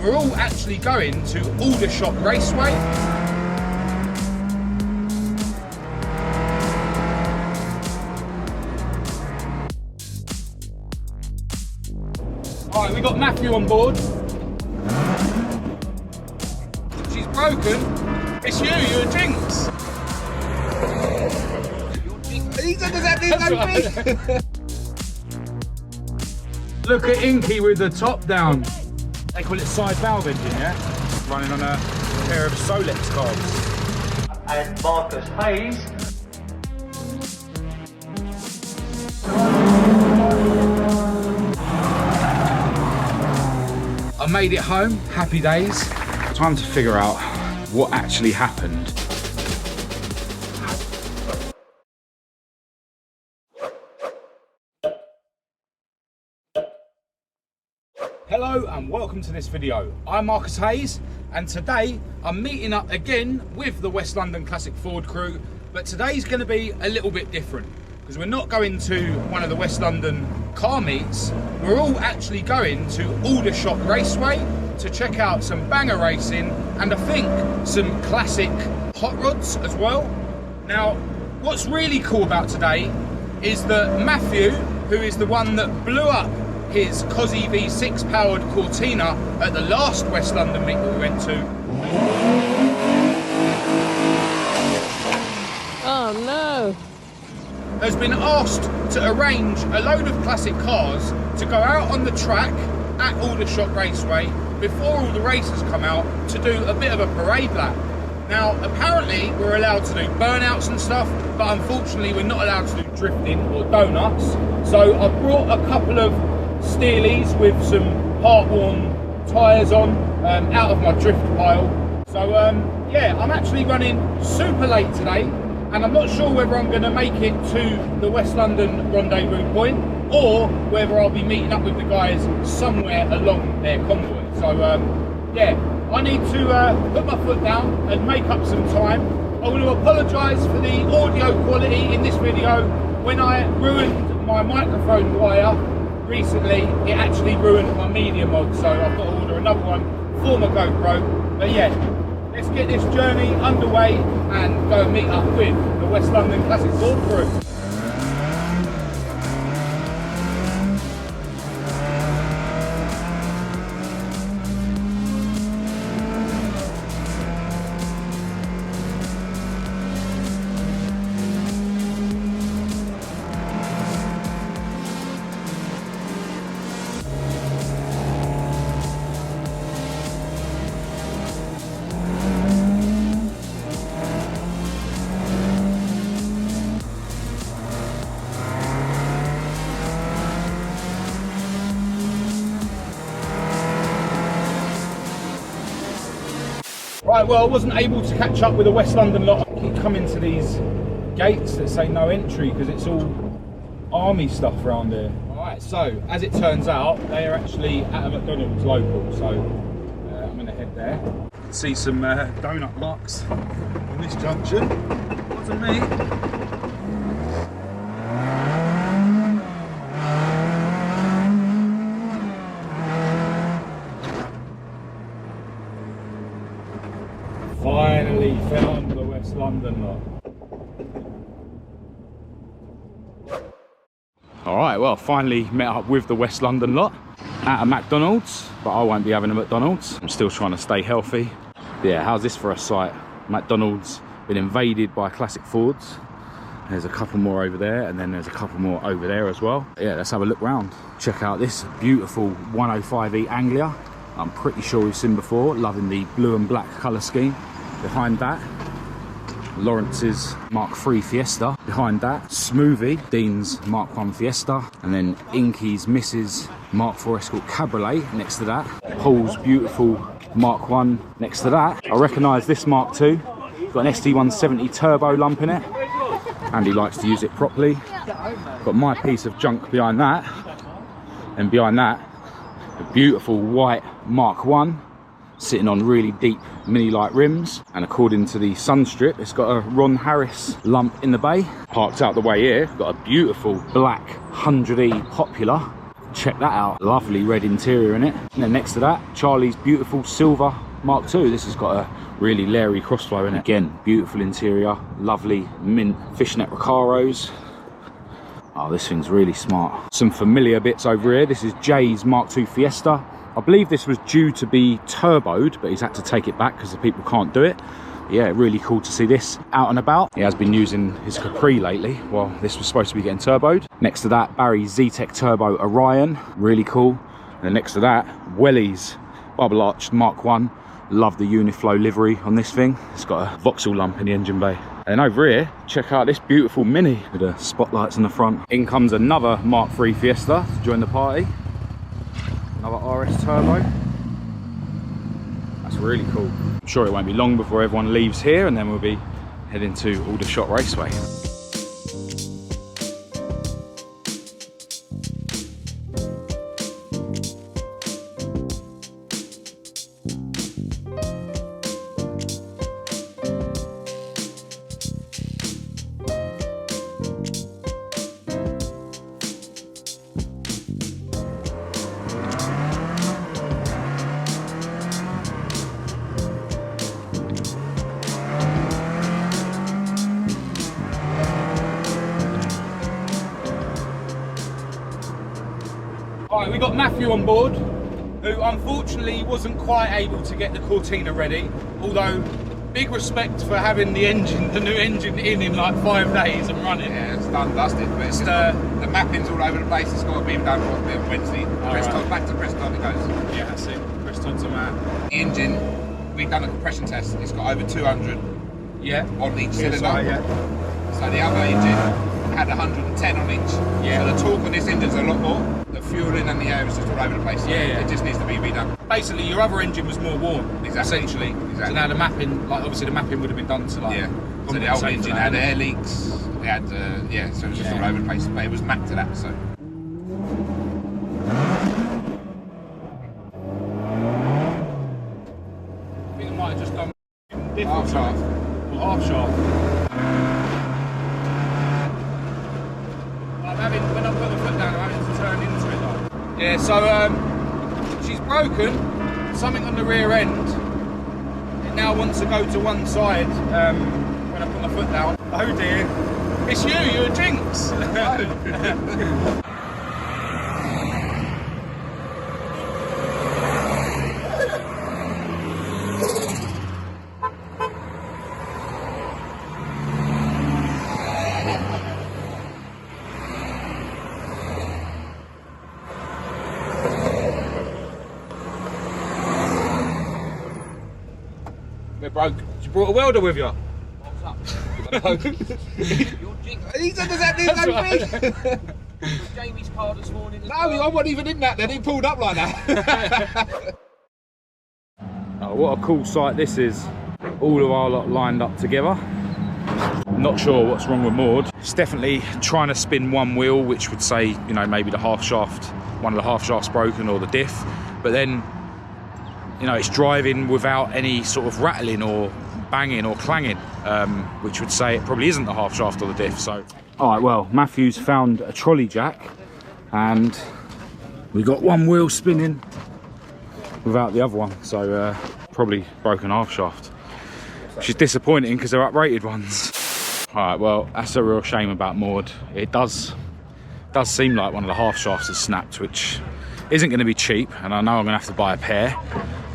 we're all actually going to Aldershot Raceway. Alright, we got Matthew on board. She's broken. It's you, you're a jinx. He does that thing. Look at Inky with the top down. They call it side valve engine, yeah? Running on a pair of Solex carbs. And Marcus Hayes. I made it home, happy days. Time to figure out what actually happened. Hello and welcome to this video. I'm Marcus Hayes and today I'm meeting up again with the West London Classic Ford crew, but today's going to be a little bit different because we're not going to one of the West London car meets. We're all actually going to Aldershot Raceway to check out some banger racing and I think some classic hot rods as well. Now, what's really cool about today is that Matthew, who is the one that blew up his Cosy V6 powered Cortina at the last West London meet that we went to. Oh no! Has been asked to arrange a load of classic cars to go out on the track at Aldershot Raceway before all the races come out to do a bit of a parade lap. Now, apparently we're allowed to do burnouts and stuff, but unfortunately we're not allowed to do drifting or donuts. So I brought a couple of Steelies with some part-worn tyres on out of my drift pile. So yeah, I'm actually running super late today and I'm not sure whether I'm going to make it to the West London rendezvous point or whether I'll be meeting up with the guys somewhere along their convoy. So yeah, I need to put my foot down and make up some time. I want to apologise for the audio quality in this video. When I ruined my microphone wire recently, it actually ruined my media mod, so I've got to order another one for my GoPro. But yeah, let's get this journey underway and go meet up with the West London Classic Ford crew. Right, well, I wasn't able to catch up with the West London lot. I keep coming to these gates that say no entry because it's all army stuff around here. Alright, so as it turns out, they are actually at a McDonald's local, so I'm going to head there. You can see some donut marks on this junction. Wasn't me. Finally found the West London lot. Alright, well, finally met up with the West London lot at a McDonald's, but I won't be having a McDonald's. I'm still trying to stay healthy. Yeah, how's this for a sight? McDonald's been invaded by classic Fords. There's a couple more over there, and then there's a couple more over there as well. Yeah, let's have a look round. Check out this beautiful 105E Anglia. I'm pretty sure we've seen before. Loving the blue and black colour scheme. Behind that, Lawrence's Mark III Fiesta. Behind that, Smoothie, Dean's Mark I Fiesta. And then Inky's Mrs. Mark IV Escort Cabriolet next to that. Paul's beautiful Mark I next to that. I recognise this Mark II. Got an ST170 turbo lump in it. And he likes to use it properly. Got my piece of junk behind that. And behind that, a beautiful white Mark I. Sitting on really deep mini light rims, and according to the Sunstrip, it's got a Ron Harris lump in the bay. Parked out the way here, got a beautiful black 100E Popular. check that out. Lovely red interior in it. And then next to that, Charlie's beautiful silver Mk2. This has got a really Larry crossflow in it. Again, beautiful interior, lovely mint fishnet Recaros. Oh, this thing's really smart. Some familiar bits over here. This is Jay's Mk2 Fiesta. I believe this was due to be turboed, but he's had to take it back because the people can't do it. Yeah, really cool to see this out and about. He has been using his Capri lately. Well, this was supposed to be getting turboed. Next to that, Barry's Z-Tech Turbo Orion. Really cool. And then next to that, Welly's Bubble Arched Mark 1. Love the Uniflow livery on this thing. It's got a Vauxhall lamp in the engine bay. And over here, check out this beautiful Mini with the spotlights in the front. In comes another Mark III Fiesta to join the party. Another RS Turbo. That's really cool. I'm sure it won't be long before everyone leaves here, and then we'll be heading to Aldershot Raceway. Alright, we got Matthew on board, who unfortunately wasn't quite able to get the Cortina ready, although big respect for having the new engine in like 5 days and running. Yeah, it's done, dusted, but it's just the mapping's all over the place. It's got to be done on Wednesday. Preston, back to Preston it goes. Yeah, that's it. Preston's a man. The engine, we've done a compression test. It's got over 200 on each cylinder. So the other engine had 110 on each. Yeah. So the torque on this engine's a lot more. The fueling and the air is just all over the place. So it just needs to be redone. Basically, your other engine was more worn. Essentially. So now the mapping, like obviously the mapping would have been done to like. Yeah. So the old engine had air leaks. It had so it was just all over the place. But it was mapped to that. So. I think I might have just done Half shaft. Or half shaft. When I put the foot down, I'm having to turn into it though. Yeah, so she's broken something on the rear end. It now wants to go to one side when I put my foot down. Oh dear, it's you're a jinx. We're broke. You brought a welder with you? What's up? He said exactly the same thing. Jamie's car this morning. No, I wasn't even in that then. He pulled up like that. Oh, what a cool sight this is. All of our lot lined up together. Not sure what's wrong with Maude. It's definitely trying to spin one wheel, which would say, you know, maybe the half shaft, one of the half shafts broken or the diff. But then, you know, it's driving without any sort of rattling or banging or clanging, which would say it probably isn't the half shaft or the diff. So, all right, well, Matthew's found a trolley jack and we got one wheel spinning without the other one. So probably broken half shaft, which is disappointing because they're uprated ones. All right, well, that's a real shame about Maude. It does seem like one of the half shafts has snapped, which isn't going to be cheap, and I know I'm going to have to buy a pair.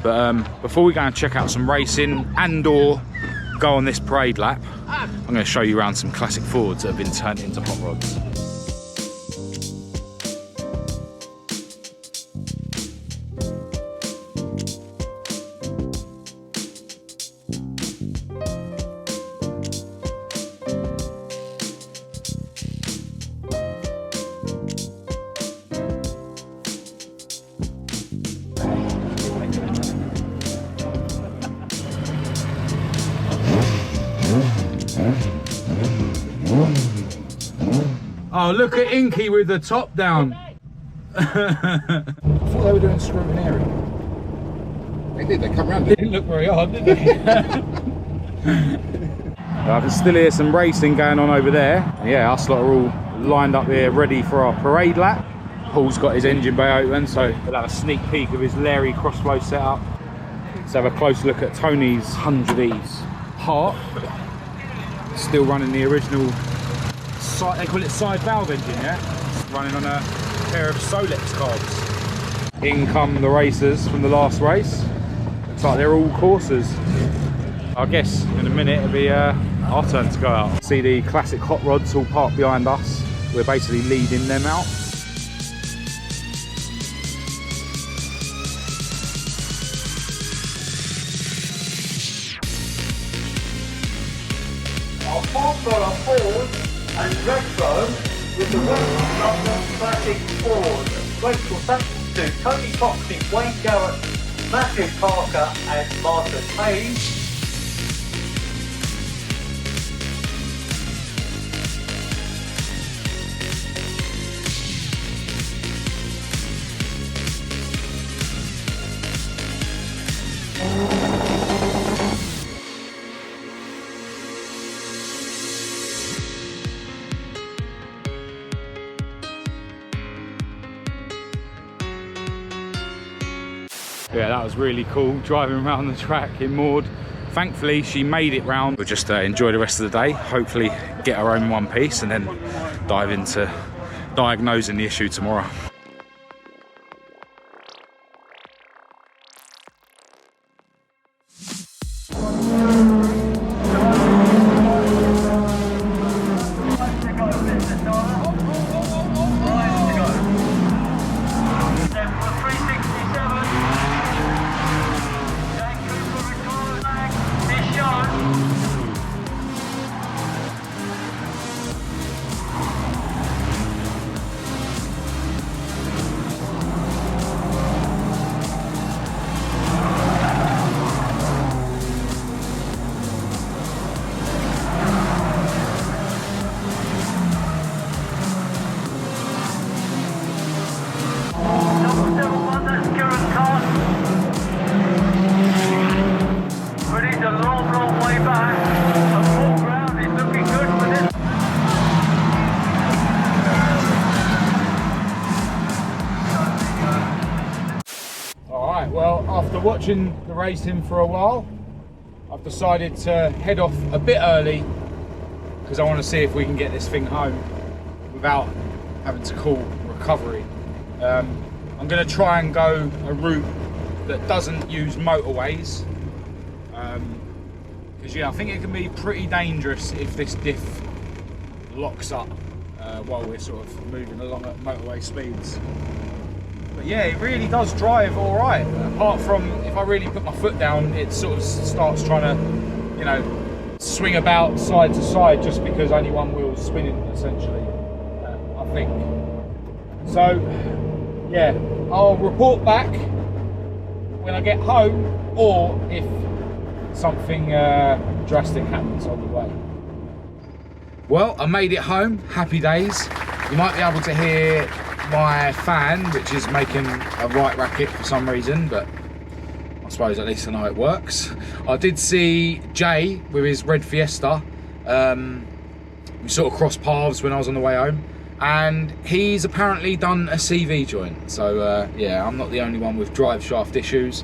But before we go and check out some racing and or go on this parade lap, I'm going to show you around some classic Fords that have been turned into hot rods. Oh, look at Inky with the top down. I thought they were doing scrutineering. They did, they come round. They didn't look very hard, did they? I can still hear some racing going on over there. Yeah, us lot are all lined up here ready for our parade lap. Paul's got his engine bay open, so we'll have a sneak peek of his Larry crossflow setup. Let's have a close look at Tony's 100E's heart. Still running the original side, they call it side valve engine, yeah? It's running on a pair of Solex carbs. In come the racers from the last race. Looks like they're all coursers. I guess in a minute it'll be our turn to go out. See the classic hot rods all parked behind us. We're basically leading them out. Our Farnborough Ford and Retro with the West London Classic Ford. Grateful thanks to Tony Foxing, Wayne Garrett, Matthew Parker and Martin Hayes. Yeah, that was really cool, driving around the track in Maude. Thankfully, she made it round. We'll just enjoy the rest of the day, hopefully get her home in one piece and then dive into diagnosing the issue tomorrow. Well, after watching the racing for a while, I've decided to head off a bit early because I want to see if we can get this thing home without having to call recovery. I'm going to try and go a route that doesn't use motorways because yeah, I think it can be pretty dangerous if this diff locks up while we're sort of moving along at motorway speeds. But yeah, it really does drive all right. Apart from if I really put my foot down, it sort of starts trying to, you know, swing about side to side just because only one wheel's spinning, essentially, I think. So, yeah, I'll report back when I get home or if something drastic happens on the way. Well, I made it home, happy days. You might be able to hear my fan, which is making a right racket for some reason, but I suppose at least I know it works. I did see Jay with his red Fiesta. We sort of crossed paths when I was on the way home, and he's apparently done a CV joint. So yeah, I'm not the only one with drive shaft issues.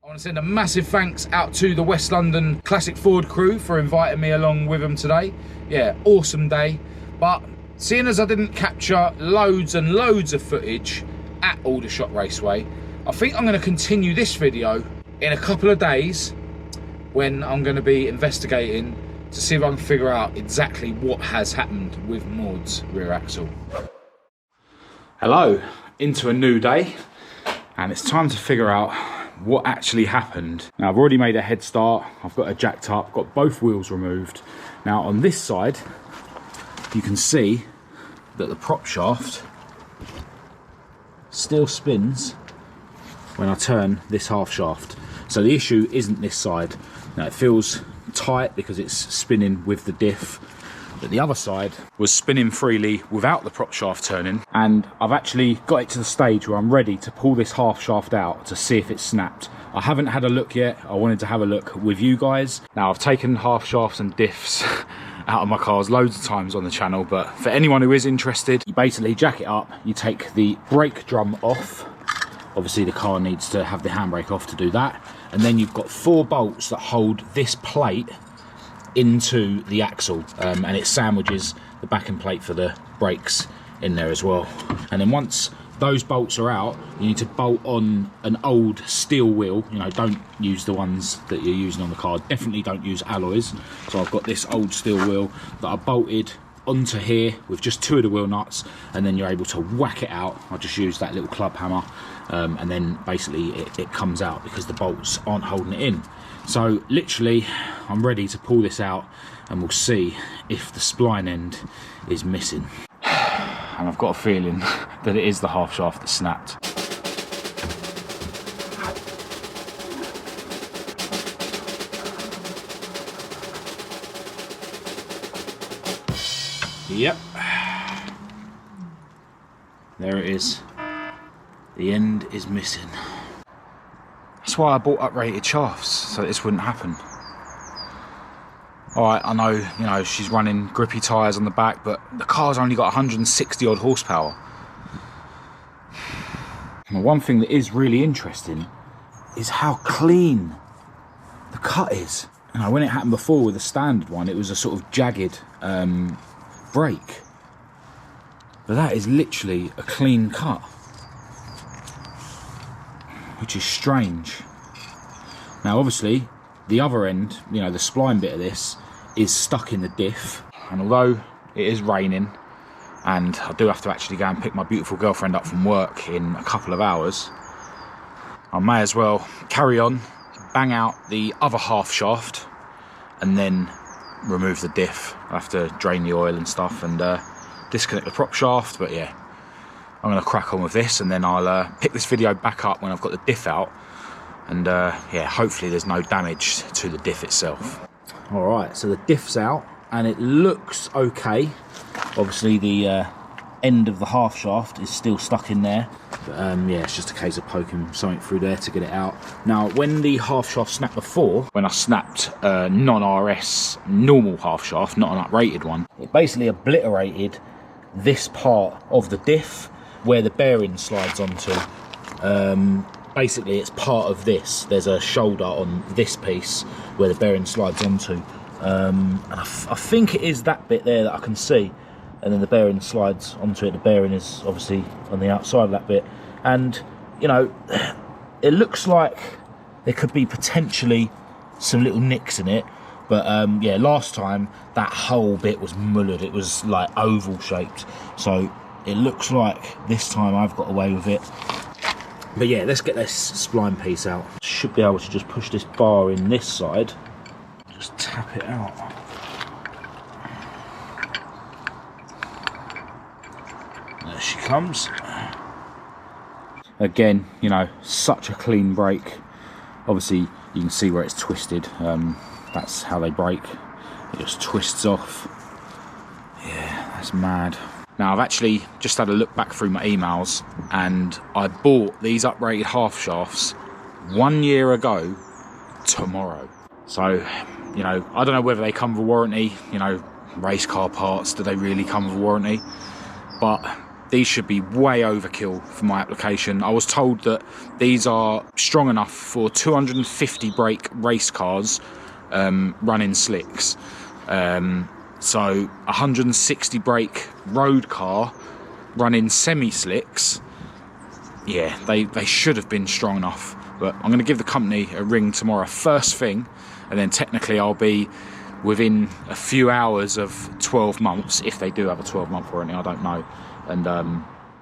I want to send a massive thanks out to the West London Classic Ford crew for inviting me along with them today. Yeah, awesome day. But seeing as I didn't capture loads and loads of footage at Aldershot Raceway, I think I'm going to continue this video in a couple of days when I'm going to be investigating to see if I can figure out exactly what has happened with Maude's rear axle. Hello, into a new day, and it's time to figure out what actually happened. Now I've already made a head start, I've got it jacked up, got both wheels removed. Now on this side you can see that the prop shaft still spins when I turn this half shaft. So the issue isn't this side. Now it feels tight because it's spinning with the diff, but the other side was spinning freely without the prop shaft turning, and I've actually got it to the stage where I'm ready to pull this half shaft out to see if it's snapped. I haven't had a look yet. I wanted to have a look with you guys. Now I've taken half shafts and diffs out of my cars loads of times on the channel, but for anyone who is interested, you basically jack it up, you take the brake drum off. Obviously the car needs to have the handbrake off to do that, and then you've got 4 bolts that hold this plate into the axle, and it sandwiches the backing plate for the brakes in there as well. And then once those bolts are out, you need to bolt on an old steel wheel. You know, don't use the ones that you're using on the car. Definitely don't use alloys. So I've got this old steel wheel that I bolted onto here with just 2 of the wheel nuts, and then you're able to whack it out. I just use that little club hammer, and then basically it comes out because the bolts aren't holding it in. So literally I'm ready to pull this out, and we'll see if the spline end is missing. And I've got a feeling that it is the half shaft that snapped. Yep. There it is. The end is missing. That's why I bought uprated shafts, so this wouldn't happen. Alright, I know, you know, she's running grippy tyres on the back, but the car's only got 160 odd horsepower. And one thing that is really interesting is how clean the cut is. You know, when it happened before with the standard one, it was a sort of jagged brake. But that is literally a clean cut, which is strange. Now obviously, the other end, you know, the spline bit of this, is stuck in the diff, and although it is raining and I do have to actually go and pick my beautiful girlfriend up from work in a couple of hours, I may as well carry on, bang out the other half shaft, and then remove the diff. I have to drain the oil and stuff and disconnect the prop shaft. But yeah, I'm going to crack on with this, and then I'll pick this video back up when I've got the diff out, and yeah, hopefully there's no damage to the diff itself. Alright, so the diff's out and it looks okay. Obviously the end of the half shaft is still stuck in there, but yeah, it's just a case of poking something through there to get it out. Now when the half shaft snapped before, when I snapped non-RS normal half shaft, not an uprated one, it basically obliterated this part of the diff where the bearing slides onto. Basically it's part of this. There's a shoulder on this piece where the bearing slides onto, and I think it is that bit there that I can see, and then the bearing slides onto it. The bearing is obviously on the outside of that bit, and you know, it looks like there could be potentially some little nicks in it, but yeah, last time that whole bit was mullered. It was like oval shaped, so it looks like this time I've got away with it. But yeah, let's get this spline piece out. Should be able to just push this bar in this side, just tap it out. There she comes. Again, you know, such a clean brake. Obviously you can see where it's twisted. That's how they brake. It just twists off. Yeah, that's mad. Now I've actually just had a look back through my emails, and I bought these uprated half shafts 1 year ago tomorrow. So, you know, I don't know whether they come with a warranty. You know, race car parts, do they really come with a warranty? But these should be way overkill for my application. I was told that these are strong enough for 250 brake race cars running slicks. So 160 brake road car running semi-slicks, yeah, they should have been strong enough. But I'm going to give the company a ring tomorrow first thing, and then technically I'll be within a few hours of 12 months, if they do have a 12-month warranty, I don't know. And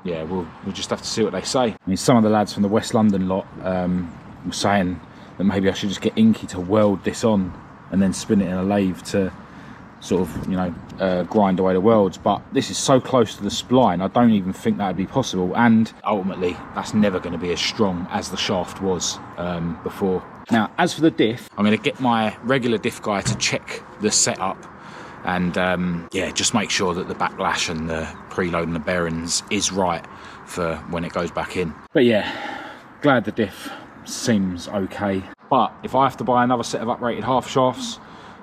yeah, we'll just have to see what they say. I mean, some of the lads from the West London lot were saying that maybe I should just get Inky to weld this on and then spin it in a lathe to sort of, you know, grind away the welds, but this is so close to the spline, I don't even think that would be possible, and ultimately that's never going to be as strong as the shaft was before. Now as for the diff, I'm going to get my regular diff guy to check the setup and yeah, just make sure that the backlash and the preload and the bearings is right for when it goes back in. But yeah, glad the diff seems okay, but if I have to buy another set of uprated half shafts,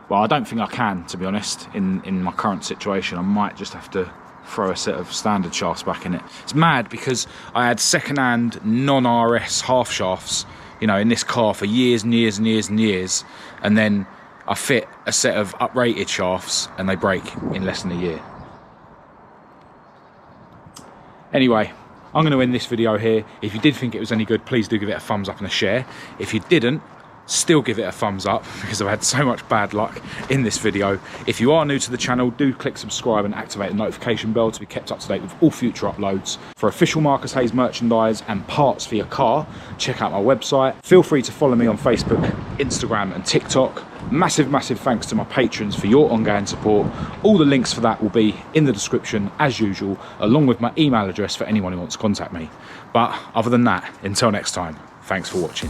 Well, I don't think I can, to be honest, in my current situation. I might just have to throw a set of standard shafts back in it. It's mad because I had second-hand non-RS half shafts, you know, in this car for years and years and years and years, and then I fit a set of uprated shafts and they break in less than a year. Anyway, I'm going to end this video here. If you did think it was any good, please do give it a thumbs up and a share. If you didn't, still give it a thumbs up, because I've had so much bad luck in this video. If you are new to the channel, do click subscribe and activate the notification bell to be kept up to date with all future uploads. For official Marcus Hayes merchandise and parts for your car, check out my website. Feel free to follow me on Facebook, Instagram and TikTok. Massive thanks to my patrons for your ongoing support. All the links for that will be in the description as usual, along with my email address for anyone who wants to contact me. But other than that, until next time, thanks for watching.